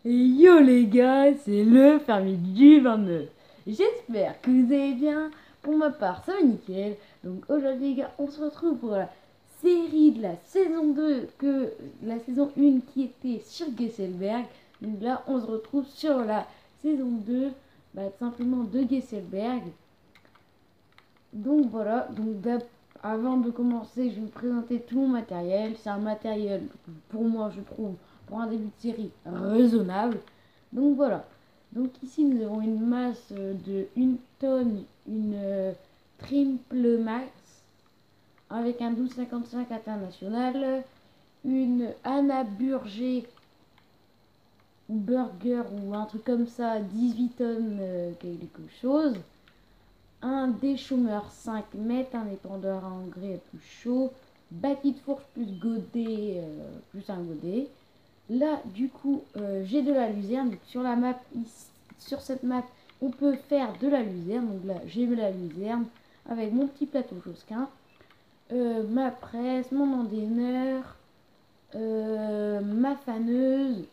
Yo les gars, c'est le fermier du 29. J'espère que vous allez bien. Pour ma part, ça va nickel. Donc aujourd'hui les gars, on se retrouve pour la série de la saison 2, que la saison 1 qui était sur Gesselberg. Donc là, on se retrouve sur la saison 2, tout simplement de Gesselberg. Donc voilà, avant de commencer, je vais vous présenter tout mon matériel. C'est un matériel, pour moi, je trouve, pour un début de série, raisonnable. Donc voilà. Donc ici, nous avons une masse de 1 tonne, une Triple Max, avec un 1255 international, une Anna Burger ou Burger ou un truc comme ça, 18 tonnes quelque chose. Un déchaumeur 5 mètres, un épandeur à engrais plus chaud, bâti de fourche plus godet, plus un godet. Là, du coup, j'ai de la luzerne. Donc, sur la map, ici, sur cette map, on peut faire de la luzerne. Donc là, j'ai de la luzerne avec mon petit plateau Josquin, ma presse, mon endaineur, ma faneuse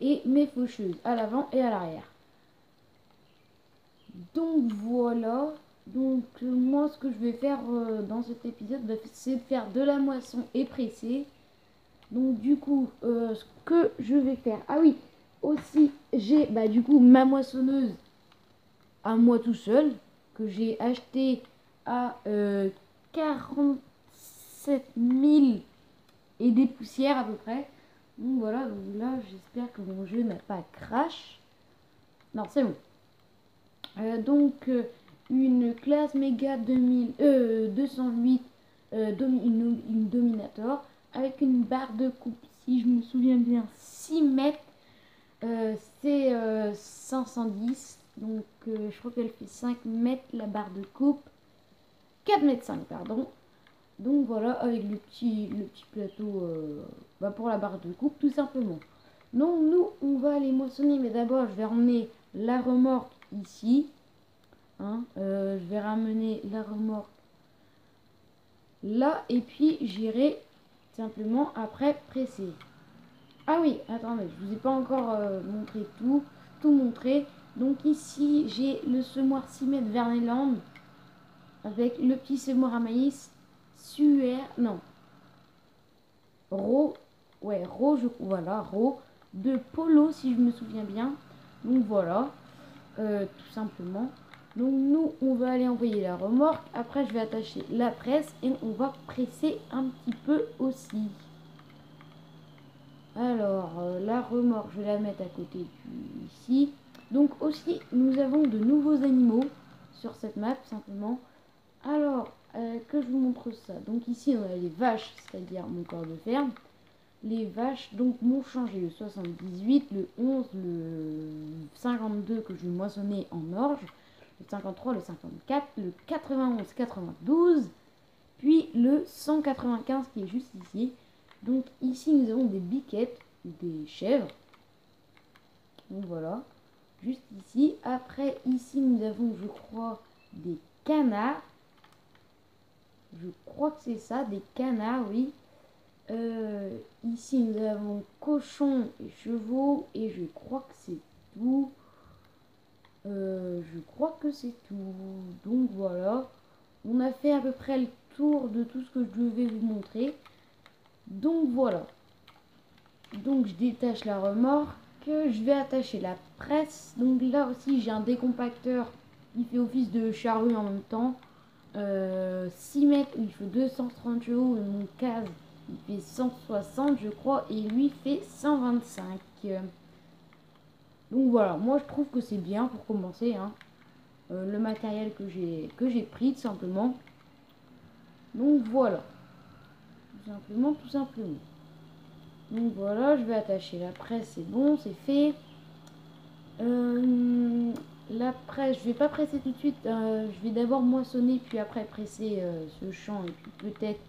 et mes faucheuses à l'avant et à l'arrière. Donc voilà, moi ce que je vais faire dans cet épisode, c'est de faire de la moisson et presser. Donc du coup, ce que je vais faire, ah oui, aussi j'ai du coup ma moissonneuse à moi tout seul, que j'ai acheté à 47 000 et des poussières à peu près. Donc voilà, donc là j'espère que mon jeu n'a pas crash. Non, c'est bon. Une classe méga 208 une Dominator avec une barre de coupe, si je me souviens bien, 6 mètres, c'est 510, donc je crois qu'elle fait 5 mètres la barre de coupe, 4 mètres 5 pardon. Donc voilà, avec le petit plateau pour la barre de coupe tout simplement. Donc nous on va aller moissonner, mais d'abord je vais emmener la remorque ici. Je vais ramener la remorque là et puis j'irai simplement après presser. Ah oui, attendez, je vous ai pas encore montré tout montré. Donc ici j'ai le semoir 6 mètres Verneland avec le petit semoir à maïs Ro de Polo si je me souviens bien. Donc voilà, tout simplement. Donc nous on va aller envoyer la remorque, après je vais attacher la presse et on va presser un petit peu aussi. Alors la remorque je vais la mettre à côté ici. Donc aussi nous avons de nouveaux animaux sur cette map simplement. Alors que je vous montre ça. Donc ici on a les vaches, c'est-à-dire mon corps de ferme. Les vaches donc m'ont changé le 78, le 11, le 52 que je vais moissonner en orge, le 53, le 54, le 91, 92, puis le 195 qui est juste ici. Donc ici nous avons des biquettes, des chèvres. Donc voilà, juste ici. Après ici nous avons, je crois, des canards. Je crois que c'est ça, des canards, oui. Ici nous avons cochons et chevaux et je crois que c'est tout. Donc voilà, on a fait à peu près le tour de tout ce que je devais vous montrer. Donc voilà, donc je détache la remorque, je vais attacher la presse. Donc là aussi j'ai un décompacteur qui fait office de charrue en même temps, 6 mètres, il fait 230 chevaux et mon case il fait 160 je crois et lui fait 125. Donc voilà, moi je trouve que c'est bien pour commencer le matériel que j'ai pris tout simplement. Donc voilà, tout simplement. Donc voilà, je vais attacher la presse, c'est bon, c'est fait. La presse, je vais pas presser tout de suite, je vais d'abord moissonner puis après presser ce champ et puis peut-être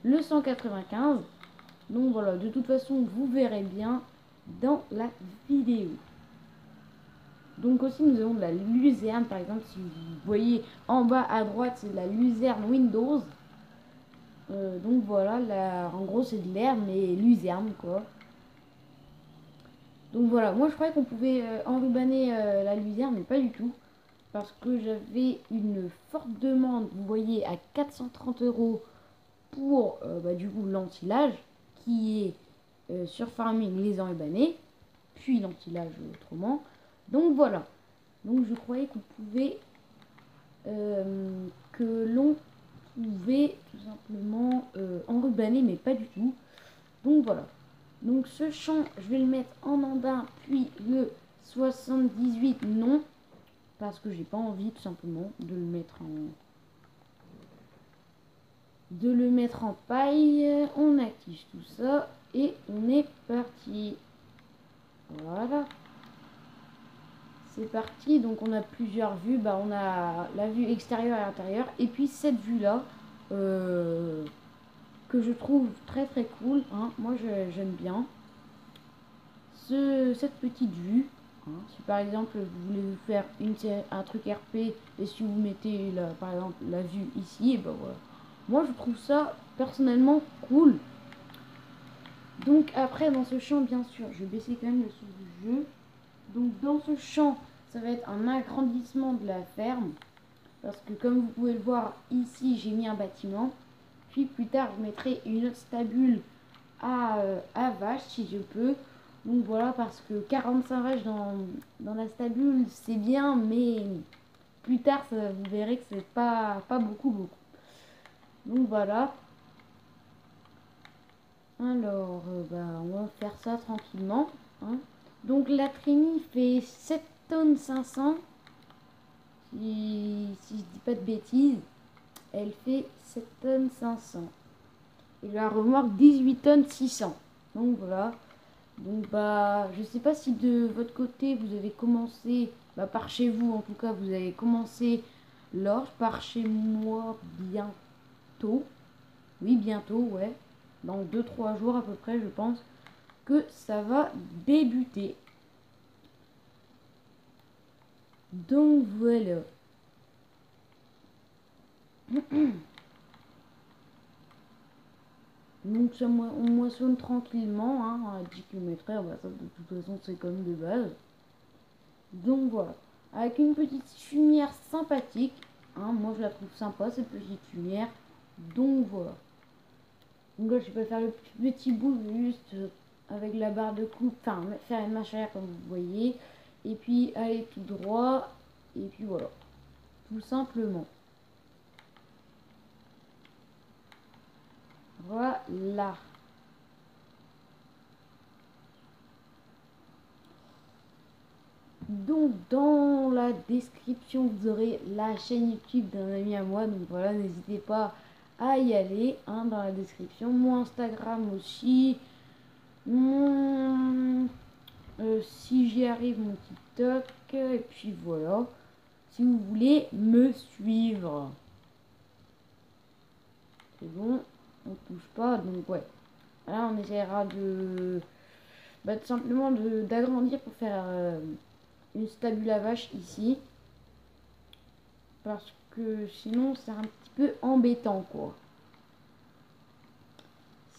le 195. Donc voilà, de toute façon vous verrez bien dans la vidéo. Donc aussi nous avons de la luzerne, par exemple si vous voyez en bas à droite c'est de la luzerne Windows. Donc voilà, là, en gros c'est de l'herbe mais luzerne quoi. Donc voilà, moi je croyais qu'on pouvait enrubanner la luzerne mais pas du tout. Parce que j'avais une forte demande, vous voyez, à 430 euros pour du coup l'ensilage qui est sur Farming les enrubanés, puis l'ensilage autrement. Donc voilà, donc je croyais qu'on pouvait que l'on pouvait tout simplement enrubanner mais pas du tout. Donc voilà. Donc ce champ, je vais le mettre en andin, puis le 78 non, parce que j'ai pas envie tout simplement de le mettre en paille. On active tout ça et on est parti. Voilà. C'est parti, donc on a plusieurs vues. Bah, on a la vue extérieure et intérieure, et puis cette vue là que je trouve très très cool, hein. Moi j'aime bien cette petite vue, hein. Si par exemple vous voulez vous faire un truc RP et si vous mettez par exemple la vue ici, et ben voilà, moi je trouve ça personnellement cool. Donc après dans ce champ, bien sûr je vais baisser quand même le son du jeu. Donc dans ce champ ça va être un agrandissement de la ferme, parce que comme vous pouvez le voir ici j'ai mis un bâtiment, puis plus tard je mettrai une autre stabule à vaches si je peux. Donc voilà, parce que 45 vaches dans la stabule c'est bien, mais plus tard ça, vous verrez que c'est pas beaucoup. Donc voilà. Alors on va faire ça tranquillement, hein. Donc la trémie fait 7 tonnes 500, si je dis pas de bêtises. Elle fait 7 tonnes 500 et la remorque 18 tonnes 600. Donc voilà. Donc bah je sais pas si de votre côté vous avez commencé, par chez vous en tout cas vous avez commencé l'orge, par chez moi bientôt. Oui bientôt, ouais. Dans 2-3 jours à peu près je pense que ça va débuter. Donc voilà. Donc ça, on moissonne tranquillement, hein, à 10 km/h, bah, ça de toute façon c'est comme de base. Donc voilà, avec une petite fumière sympathique, hein, moi je la trouve sympa cette petite fumière. Donc voilà. Donc là je vais faire le petit bout juste avec la barre de coupe, enfin faire une marche arrière comme vous voyez, et puis aller tout droit, et puis voilà, tout simplement. Voilà. Donc dans la description vous aurez la chaîne YouTube d'un ami à moi, donc voilà, n'hésitez pas à y aller, hein, dans la description. Mon Instagram aussi, mon si j'y arrive, mon TikTok, et puis voilà, si vous voulez me suivre. C'est bon, on touche pas, donc ouais. Là on essaiera de tout simplement d'agrandir pour faire une stabule à vache ici, parce que sinon c'est un petit peu embêtant quoi,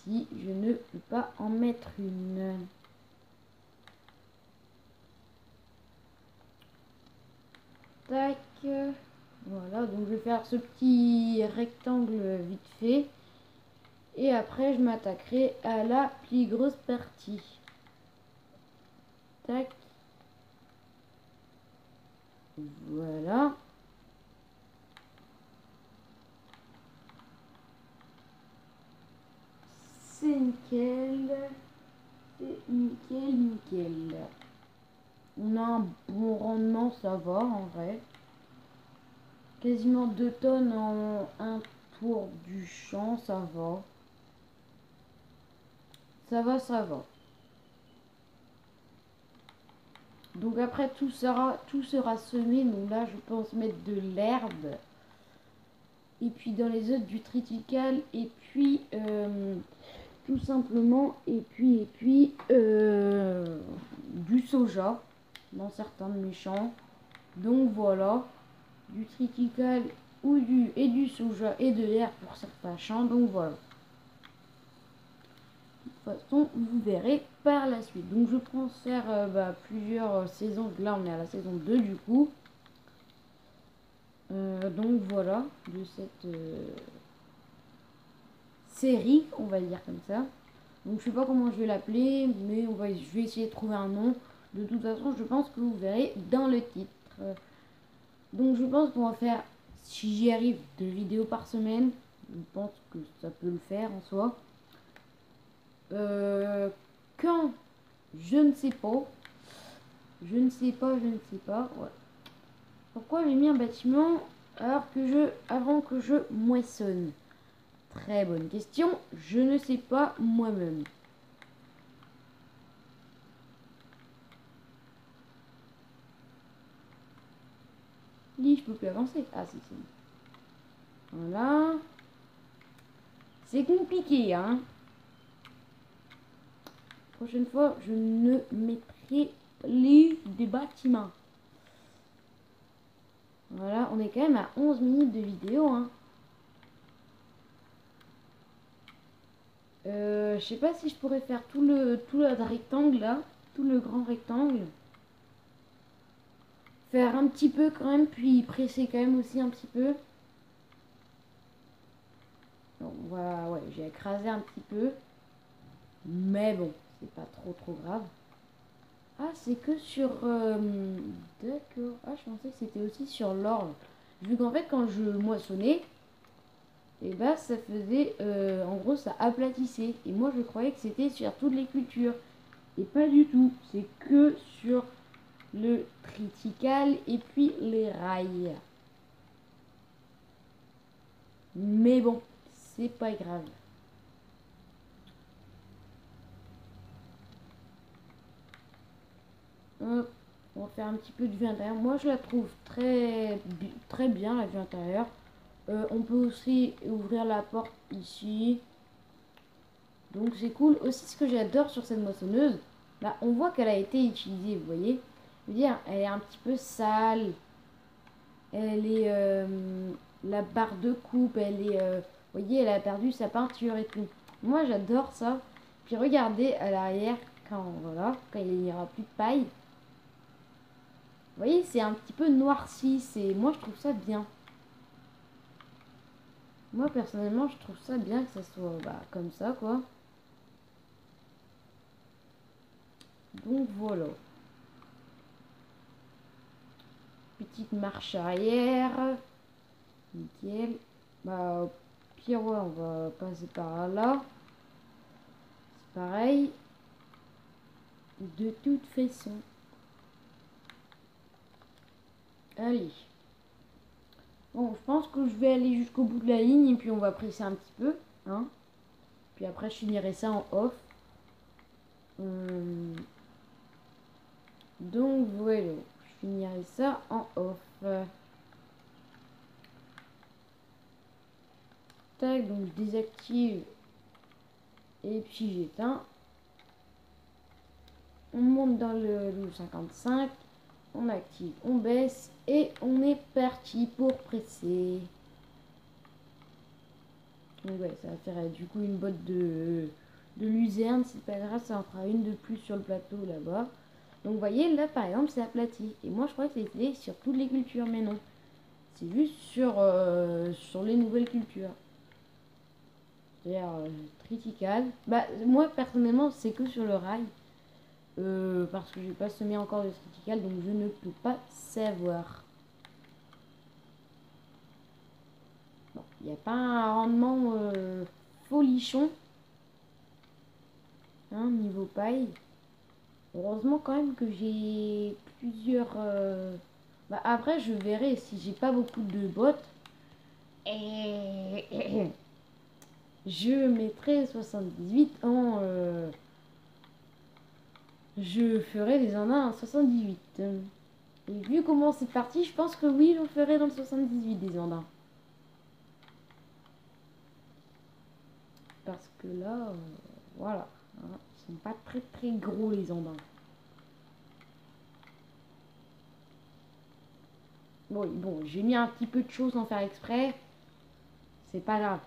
si je ne peux pas en mettre une. Tac, voilà, donc je vais faire ce petit rectangle vite fait et après je m'attaquerai à la plus grosse partie. Tac, voilà. C'est nickel. C'est nickel. On a un bon rendement, ça va en vrai. Quasiment 2 tonnes en un tour du champ, ça va. Ça va. Donc après tout sera semé. Donc là je pense mettre de l'herbe. Et puis dans les autres du triticale. Et puis tout simplement. Et puis du soja dans certains de mes champs. Donc voilà. Du triticale ou du soja et de l'herbe pour certains champs. Donc voilà. façon, vous verrez par la suite. Donc je transfère plusieurs saisons. Là, on est à la saison 2 du coup. Donc voilà, de cette série, on va dire comme ça. Donc je sais pas comment je vais l'appeler, mais je vais essayer de trouver un nom. De toute façon, je pense que vous verrez dans le titre. Donc je pense qu'on va faire, si j'y arrive, 2 vidéos par semaine. Je pense que ça peut le faire en soi. Quand, je ne sais pas. Je ne sais pas. Ouais. Pourquoi j'ai mis un bâtiment avant que je moissonne? Très bonne question. Je ne sais pas moi-même. Je peux plus avancer. Ah, si. Voilà. C'est compliqué, hein. Prochaine fois, je ne mettrai plus des bâtiments. Voilà, on est quand même à 11 minutes de vidéo, hein. Je sais pas si je pourrais faire tout le rectangle, là. Tout le grand rectangle. Faire un petit peu quand même, puis presser quand même aussi un petit peu. Donc voilà, ouais, j'ai écrasé un petit peu. Mais bon, c'est pas trop grave. Ah, c'est que sur... D'accord. Ah, je pensais que c'était aussi sur l'orge. Vu qu'en fait, quand je moissonnais, et bah, ça faisait... en gros, ça aplatissait. Et moi, je croyais que c'était sur toutes les cultures. Et pas du tout. C'est que sur le triticale et puis les rails. Mais bon, c'est pas grave. Hop, on va faire un petit peu de vue intérieure. Moi, je la trouve très bien, la vue intérieure. On peut aussi ouvrir la porte ici. Donc, c'est cool. Aussi, ce que j'adore sur cette moissonneuse, là, on voit qu'elle a été utilisée, vous voyez. Je veux dire, elle est un petit peu sale. Elle est... la barre de coupe, elle est... vous voyez, elle a perdu sa peinture et tout. Moi, j'adore ça. Puis, regardez à l'arrière, voilà, quand il n'y aura plus de paille. Vous voyez, c'est un petit peu noirci. Moi, je trouve ça bien. Moi, personnellement, je trouve ça bien que ça soit comme ça, quoi. Donc, voilà. Petite marche arrière. Nickel. Au pire, ouais, on va passer par là. C'est pareil. De toute façon. Allez. Bon, je pense que je vais aller jusqu'au bout de la ligne et puis on va presser un petit peu. Hein. Puis après, je finirai ça en off. Donc, voilà. Je finirai ça en off. Tac, donc je désactive. Et puis j'éteins. On monte dans le 55. On active, on baisse. Et on est parti pour presser. Donc ouais, ça va faire du coup une botte de luzerne. C'est pas grave, ça en fera une de plus sur le plateau là-bas. Donc vous voyez, là par exemple, c'est aplati. Et moi je crois que c'était sur toutes les cultures, mais non. C'est juste sur les nouvelles cultures. C'est-à-dire triticale. Moi personnellement, c'est que sur le rail. Parce que j'ai pas semé encore de triticale, donc je ne peux pas savoir. Bon, il n'y a pas un rendement folichon. Hein, niveau paille. Heureusement quand même que j'ai plusieurs... après, je verrai si j'ai pas beaucoup de bottes. Et... je mettrai 78 en... je ferai des andins en 78. Et vu comment c'est parti, je pense que oui, j'en ferai dans le 78 des andins. Parce que là, voilà. Hein, ils sont pas très gros les andins. Bon, j'ai mis un petit peu de choses sans faire exprès. C'est pas grave.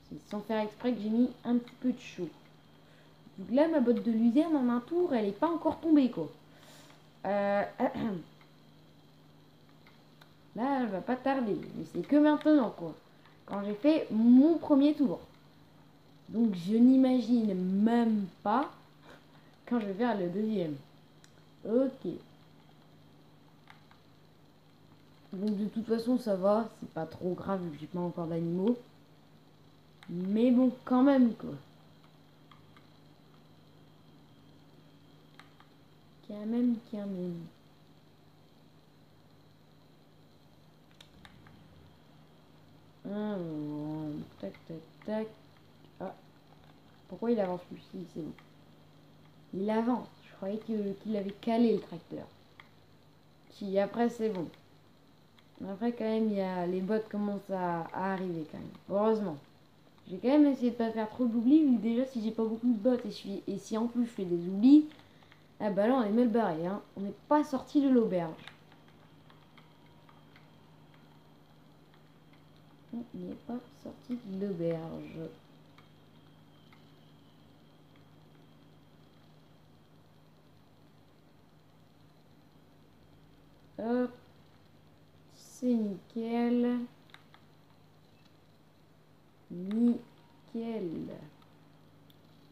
C'est sans faire exprès que j'ai mis un petit peu de chaud. Donc là, ma botte de luzerne en un tour, elle est pas encore tombée, quoi. Là, elle va pas tarder. Mais c'est que maintenant, quoi. Quand j'ai fait mon premier tour. Donc je n'imagine même pas quand je vais faire le deuxième. Ok. Donc de toute façon ça va, c'est pas trop grave vu que j'ai pas encore d'animaux. Mais bon quand même quoi. Quand même. Alors, tac tac tac. Ah, pourquoi il avance plus? Si, c'est bon. Il avance. Je croyais qu'il avait calé le tracteur. Si, après c'est bon. Après quand même, il y a les bottes commencent à arriver quand même. Heureusement. J'ai quand même essayé de pas faire trop d'oublis, vu que déjà si j'ai pas beaucoup de bottes et si en plus je fais des oublis, ah bah là on est mal barré, hein. On n'est pas sorti de l'auberge. On n'est pas sorti de l'auberge. Hop. C'est nickel. Nickel.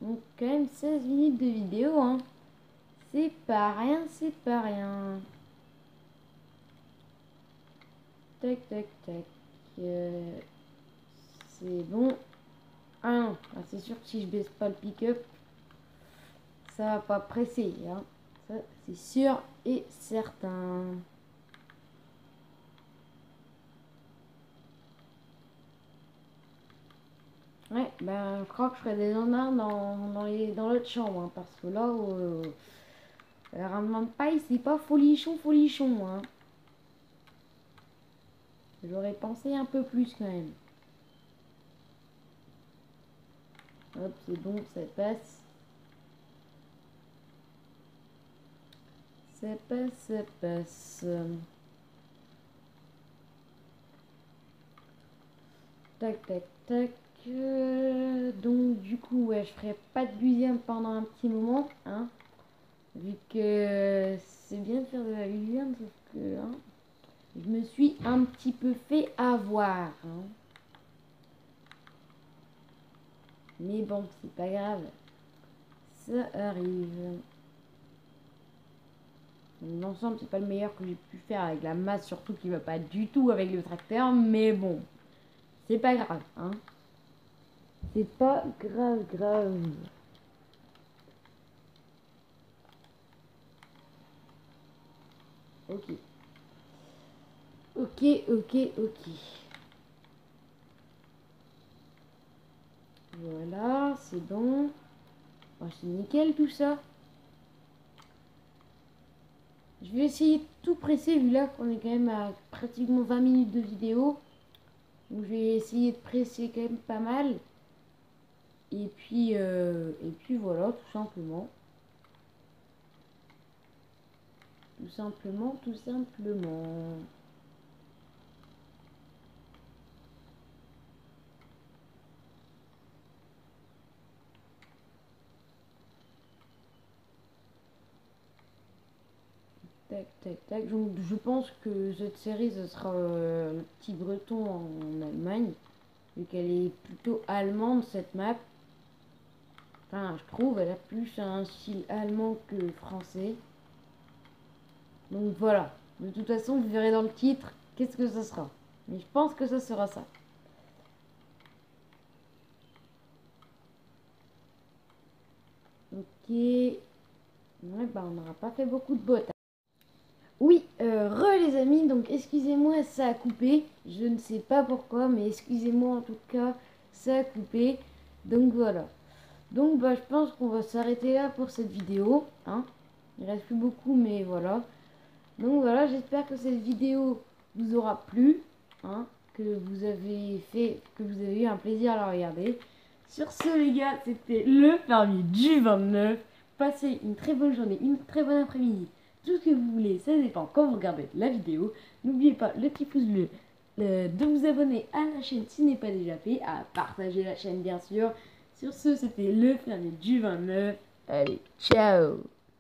Donc quand même 16 minutes de vidéo, hein. C'est pas rien, c'est pas rien. Tac, tac, tac. C'est bon. Ah non, ah, c'est sûr que si je baisse pas le pick-up, ça va pas presser, hein. Ça, c'est sûr et certain. Ouais, ben, je crois que je ferai des honneurs dans l'autre chambre, hein, parce que là, le rendement de paille, c'est pas folichon, hein. J'aurais pensé un peu plus quand même. Hop, c'est bon, ça passe. Ça passe, ça passe. Tac, tac, tac. Donc du coup, ouais, je ferai pas de luzerne pendant un petit moment, hein. Vu que c'est bien de faire de la luzerne, sauf que hein, je me suis un petit peu fait avoir, hein. Mais bon, c'est pas grave. Ça arrive. L'ensemble, c'est pas le meilleur que j'ai pu faire avec la masse, surtout qui va pas du tout avec le tracteur. Mais bon, c'est pas grave, hein. C'est pas grave. Ok. Ok. Voilà, c'est bon. Oh, c'est nickel tout ça. Je vais essayer de tout presser vu là qu'on est quand même à pratiquement 20 minutes de vidéo. Donc je vais essayer de presser quand même pas mal. Et puis voilà, tout simplement. Tout simplement. Tac, tac, tac. Donc, je pense que cette série, ce sera le petit breton en Allemagne. Vu qu'elle est plutôt allemande, cette map. Enfin, je trouve, elle a plus un style allemand que français. Donc voilà. De toute façon, vous verrez dans le titre qu'est-ce que ça sera. Mais je pense que ça sera ça. Ok. Ouais, bah on n'aura pas fait beaucoup de bottes. Oui, les amis, donc excusez-moi, ça a coupé. Je ne sais pas pourquoi, mais excusez-moi en tout cas, ça a coupé. Donc voilà. Donc bah je pense qu'on va s'arrêter là pour cette vidéo, hein. Il reste plus beaucoup, mais voilà. Donc voilà, j'espère que cette vidéo vous aura plu, hein, que vous avez eu un plaisir à la regarder. Sur ce les gars, c'était le fermier du 29. Passez une très bonne journée, une très bonne après-midi. Tout ce que vous voulez, ça dépend quand vous regardez la vidéo. N'oubliez pas le petit pouce bleu, de vous abonner à la chaîne si ce n'est pas déjà fait, à partager la chaîne bien sûr. Sur ce, c'était le fermier du 29. Allez, ciao!